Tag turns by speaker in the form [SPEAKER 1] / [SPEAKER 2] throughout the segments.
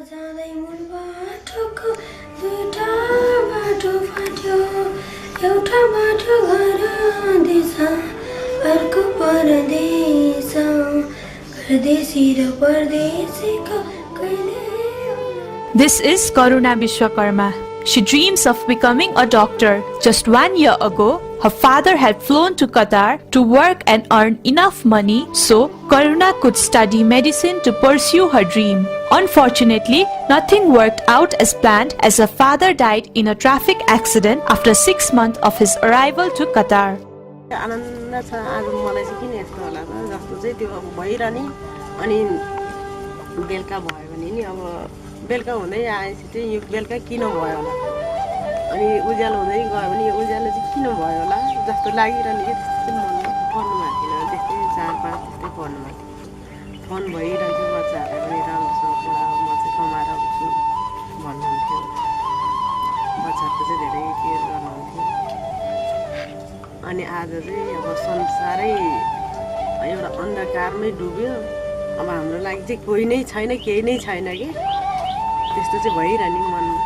[SPEAKER 1] जाँदै मूल बाटोको दुईटा बाटो फाट्यो, एउटा बाटो घर दिशा, अर्को परदेश, परदेशी र परदेशीको कहिले।
[SPEAKER 2] This is Karuna Vishwakarma. She dreams of becoming a doctor. Just 1 year ago, her father had flown to Qatar to work and earn enough money so Karuna could study medicine to pursue her dream. Unfortunately, nothing worked out as planned as her father died in a traffic accident after 6 months of his arrival to Qatar.
[SPEAKER 3] आनन्द छ आज मलाई चाहिँ किन यस्तो होला त जस्तो चाहिँ त्यो अब भइरहने अनि बेलुका भयो भने नि अब बेलुका हुँदै आएपछि चाहिँ यो बेलुका किन भयो होला अनि उज्यालो हुँदै गयो भने यो उज्यालो चाहिँ किन भयो होला जस्तो लागिरहने कि त्यस्तो चाहिँ पढ्नु भएको थिएन त्यस्तै 4-5 त्यस्तै पढ्नु भएको थियो फोन भइरहन्थ्यो बच्चाहरूलाई पनि राम्रोसँग पढाऊ म चाहिँ कमाएर आउँछु भन्नुहुन्थ्यो बच्चाहरूको चाहिँ धेरै केयर गर्नुहुन्थ्यो अनि आज चाहिँ अब संसारै एउटा अन्धकारमै डुब्यो अब हाम्रो लागि चाहिँ कोही नै छैन केही नै छैन के त्यस्तो चाहिँ भइरहने मनमा।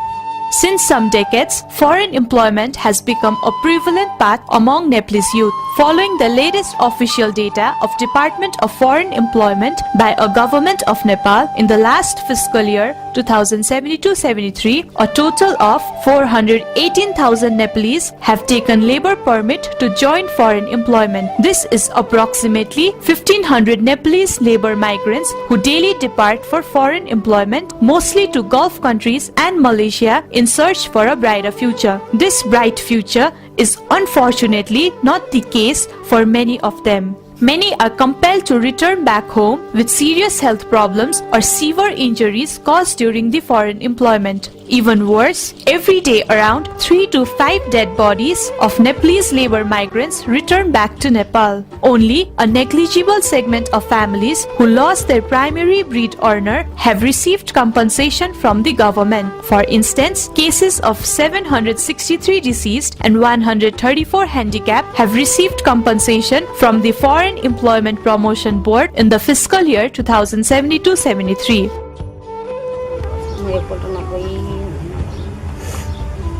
[SPEAKER 2] Since some decades, foreign employment has become a prevalent path among Nepalese youth. Following the latest official data of Department of Foreign Employment by a government of Nepal in the last fiscal year 2072-73, a total of 418,000 Nepalese have taken labor permit to join foreign employment. This is approximately 1,500 Nepalese labor migrants who daily depart for foreign employment, mostly to Gulf countries and Malaysia in search for a brighter future. This bright future is unfortunately not the case for many of them. Many are compelled to return back home with serious health problems or severe injuries caused during the foreign employment. Even worse, every day around 3 to 5 dead bodies of Nepalese labor migrants return back to Nepal. Only a negligible segment of families who lost their primary bread earner have received compensation from the government. For instance, cases of 763 deceased and 134 handicapped have received compensation from the Foreign Employment Promotion Board in the fiscal year 2072-73.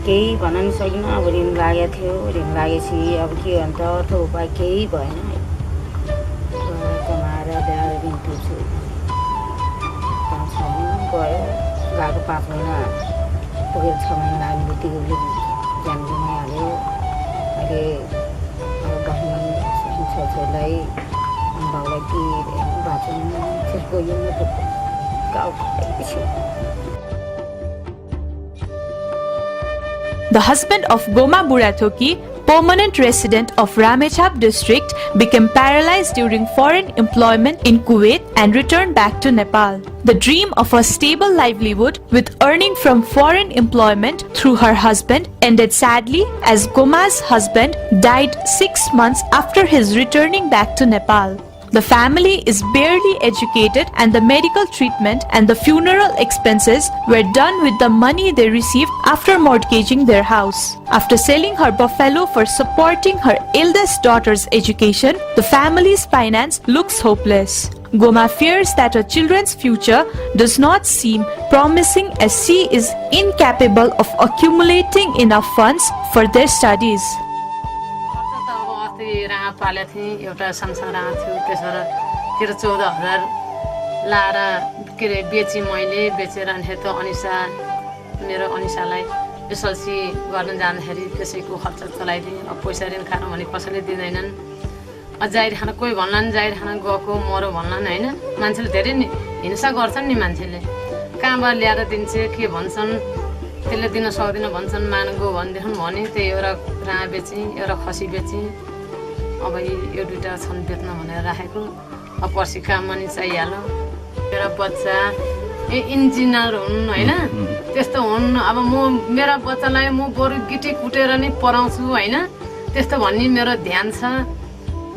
[SPEAKER 4] केही भन्न नि सकिन अब ऋण लागेको थियो ऋण लागेपछि अब के अन्त अर्थको उपाय केही भएन कमाएर ल्याएर ऋण तिर्छु 5 महिना गयो गएको 5 महिना पुगेर 6 महिना लाग्ने बित्तिकै ज्यान गुमाइहाल्यो अहिले अब बस्नु सकिन्छ छोरीलाई बाउलाई के बाँच्नु त्यसको यो गाउँ खाएपछि।
[SPEAKER 2] The husband of Goma Burathoki, permanent resident of Ramechhap district, became paralyzed during foreign employment in Kuwait and returned back to Nepal. The dream of a stable livelihood with earning from foreign employment through her husband ended sadly as Goma's husband died 6 months after his returning back to Nepal. The family is barely educated and the medical treatment and the funeral expenses were done with the money they received after mortgaging their house. After selling her buffalo for supporting her eldest daughter's education, the family's finance looks hopeless. Goma fears that her children's future does not seem promising as she is incapable of accumulating enough funds for their studies.
[SPEAKER 5] राँगा पालेको थिएँ एउटा संसार राँगा थियो त्यसबाट 13-14 हजार लाएर के अरे बेची मैले बेचेर अनि त अनिसा मेरो अनिसालाई एसएलसी गर्न जाँदाखेरि त्यसैको खर्च चलाइदिएँ अब पैसा ऋण खानु भने कसैले दिँदैनन् जाहिर खाना कोही भन्लान् जाहिर खाना गएको मरो भन्लान् हैन मान्छेले धेरै नि हिंसा गर्छन् नि मान्छेले कहाँबाट ल्याएर दिन्छ के भन्छन् त्यसले दिन सक्दिन भन्छन् मानको भन्दैछन् भने त्यही एउटा राँगा बेचेँ एउटा खसी बेचेँ अब यो दुईटा छन् बेच्न भनेर राखेको अब पर्सि काममा नि चाहिहाल्यो मेरो बच्चा इन्जिनियर हुन् हैन त्यस्तो हुन् अब म मेरो बच्चालाई म बरु गिटी कुटेर नै पढाउँछु हैन त्यस्तो भन्ने मेरो ध्यान छ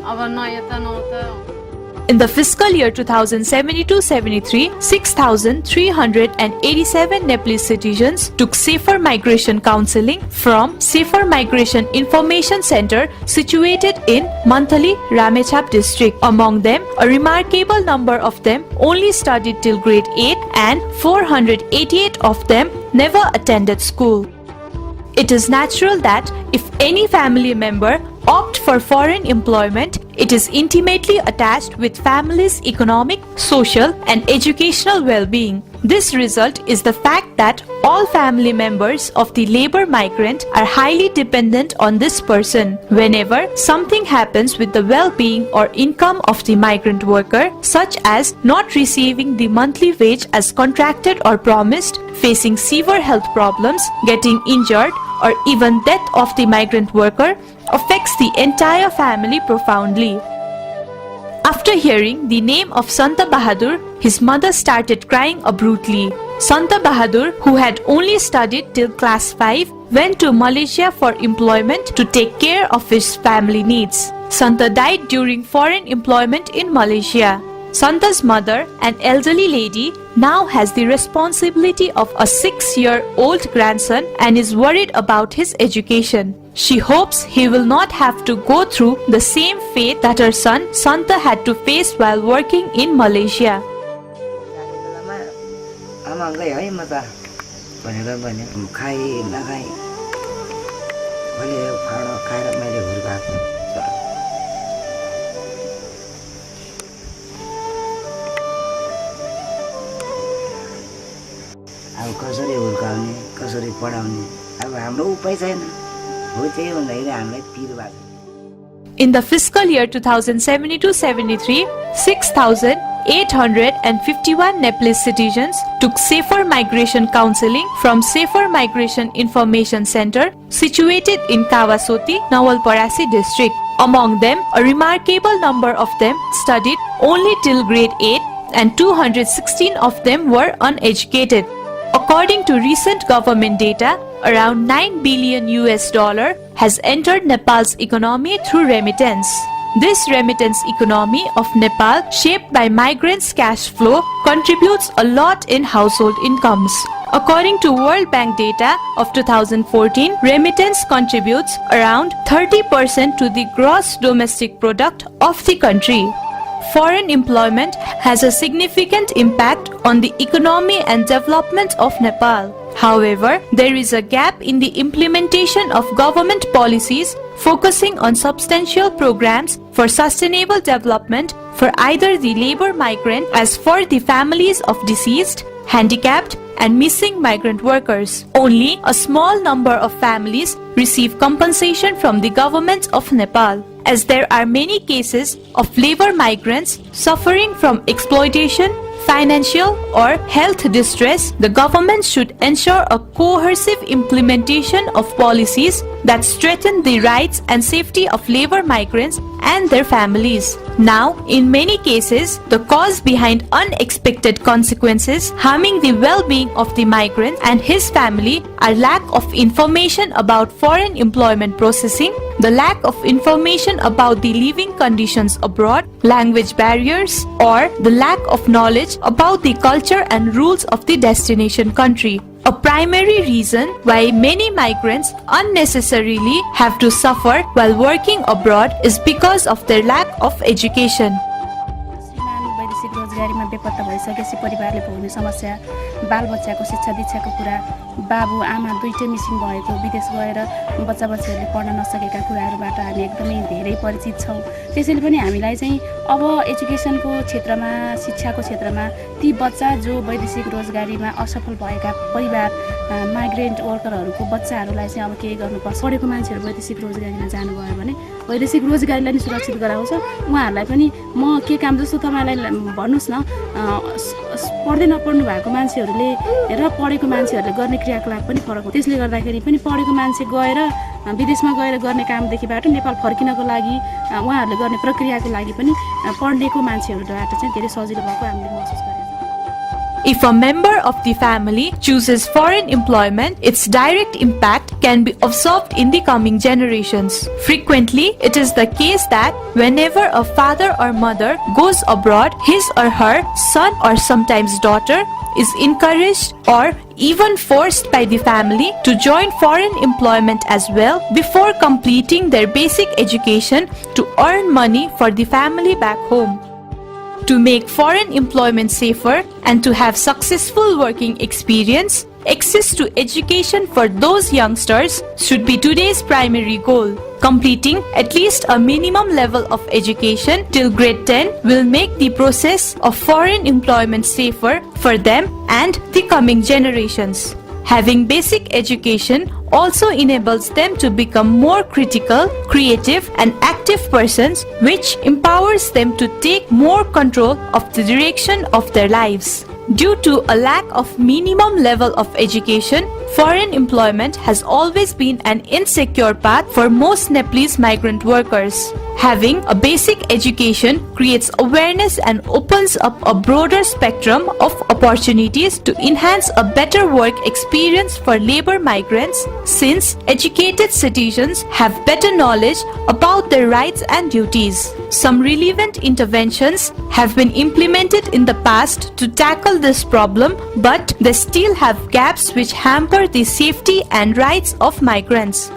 [SPEAKER 5] अब न यता न उता।
[SPEAKER 2] In the fiscal year 2072-73, 6,387 Nepalese citizens took safer migration counseling from Safer Migration Information Center situated in Mantali, Ramechhap district. Among them, a remarkable number of them only studied till grade 8 and 488 of them never attended school. It is natural that if any family member opt for foreign employment, it is intimately attached with family's economic, social and educational well-being. This result is the fact that all family members of the labor migrant are highly dependent on this person. Whenever something happens with the well-being or income of the migrant worker, such as not receiving the monthly wage as contracted or promised, facing severe health problems, getting injured, or even death of the migrant worker, affects the entire family profoundly. After hearing the name of Santa Bahadur, his mother started crying abruptly. Santa Bahadur, who had only studied till class 5, went to Malaysia for employment to take care of his family needs. Santa died during foreign employment in Malaysia. Santa's mother, an elderly lady, now has the responsibility of a 6-year-old grandson and is worried about his education. She hopes he will not have to go through the same fate that her son Santa had to face while working in Malaysia.
[SPEAKER 4] अब कसरी हुर्काउने कसरी पढाउने अब हाम्रो उपाय छैन हो त्यही भन्दाखेरि हामीलाई पिर भएको
[SPEAKER 2] In the fiscal year 2072-73, 6,851 Nepalese citizens took safer migration counseling from Safer Migration Information Center situated in Kawasoti, Nawalparasi district. Among them, a remarkable number of them studied only till grade 8 and 216 of them were uneducated. According to recent government data, around $9 billion has entered Nepal's economy through remittance. This remittance economy of Nepal, shaped by migrants' cash flow, contributes a lot in household incomes. According to World Bank data of 2014, remittance contributes around 30% to the gross domestic product of the country. Foreign employment has a significant impact on the economy and development of Nepal. However, there is a gap in the implementation of government policies focusing on substantial programs for sustainable development for either the labor migrant as for the families of deceased, handicapped, and missing migrant workers. Only a small number of families receive compensation from the government of Nepal. As there are many cases of labor migrants suffering from exploitation, financial or health distress, the government should ensure a cohesive implementation of policies that strengthen the rights and safety of labor migrants and their families. Now, in many cases, the cause behind unexpected consequences harming the well-being of the migrant and his family are lack of information about foreign employment processing, the lack of information about the living conditions abroad, language barriers, or the lack of knowledge about the culture and rules of the destination country. A primary reason why many migrants unnecessarily have to suffer while working abroad is because of their lack of education.
[SPEAKER 6] वैदेशिक रोजगारीमा बेपत्ता भइसकेपछि परिवारले भोग्ने समस्या, बालबच्चाको शिक्षा दीक्षाको कुरा, बाबु आमा दुईटै मिसिङ भएको विदेश गएर बच्चाबच्चीहरूले पढ्न नसकेका कुराहरूबाट हामी एकदमै धेरै परिचित छौँ। त्यसैले पनि हामीलाई चाहिँ अब एजुकेसनको क्षेत्रमा, शिक्षाको क्षेत्रमा ती बच्चा जो वैदेशिक रोजगारीमा असफल भएका परिवार माइग्रेन्ट वर्करहरूको बच्चाहरूलाई चाहिँ अब के गर्नुपर्छ, पढेको मान्छेहरू वैदेशिक रोजगारीमा जानुभयो भने वैदेशिक रोजगारीलाई नि सुरक्षित गराउँछ, उहाँहरूलाई पनि म के काम जस्तो तपाईँलाई भन्नुहोस् न, पढ्दै नपढ्नु भएको मान्छेहरूले र पढेको मान्छेहरूले गर्ने क्रियाकलाप पनि फरक हो। त्यसले गर्दाखेरि पनि पढेको मान्छे गएर विदेशमा गएर गर्ने कामदेखिबाट नेपाल फर्किनको लागि उहाँहरूले गर्ने प्रक्रियाको लागि पनि पढ्नेको मान्छेहरूबाट चाहिँ धेरै सजिलो भएको हामीले महसुस गरेका छौँ।
[SPEAKER 2] If a member of the family chooses foreign employment, its direct impact can be observed in the coming generations. Frequently, it is the case that whenever a father or mother goes abroad, his or her son or sometimes daughter is encouraged or even forced by the family to join foreign employment as well before completing their basic education to earn money for the family back home. To make foreign employment safer and to have successful working experience, access to education for those youngsters should be today's primary goal. Completing at least a minimum level of education till grade 10 will make the process of foreign employment safer for them and the coming generations. Having basic education also enables them to become more critical, creative and active persons, which empowers them to take more control of the direction of their lives. Due to a lack of minimum level of education, foreign employment has always been an insecure path for most Nepalese migrant workers. Having a basic education creates awareness and opens up a broader spectrum of opportunities to enhance a better work experience for labor migrants, since educated citizens have better knowledge about their rights and duties. Some relevant interventions have been implemented in the past to tackle this problem, but they still have gaps which hamper the safety and rights of migrants.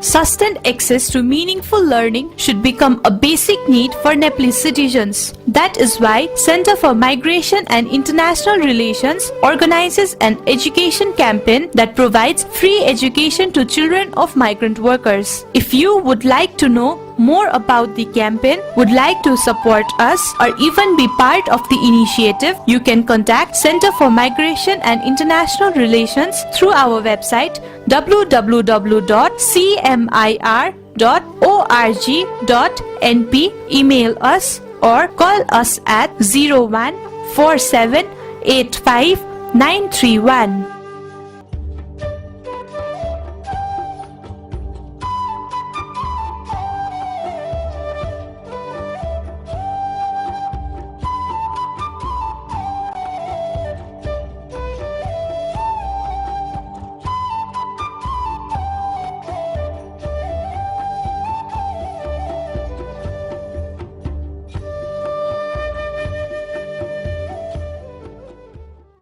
[SPEAKER 2] Sustained access to meaningful learning should become a basic need for Nepalese citizens. That is why Center for Migration and International Relations organizes an education campaign that provides free education to children of migrant workers. If you would like to know more about the campaign, would like to support us or even be part of the initiative, you can contact Center for Migration and International Relations through our website www.cmir.org.np, email us or call us at 014785 931.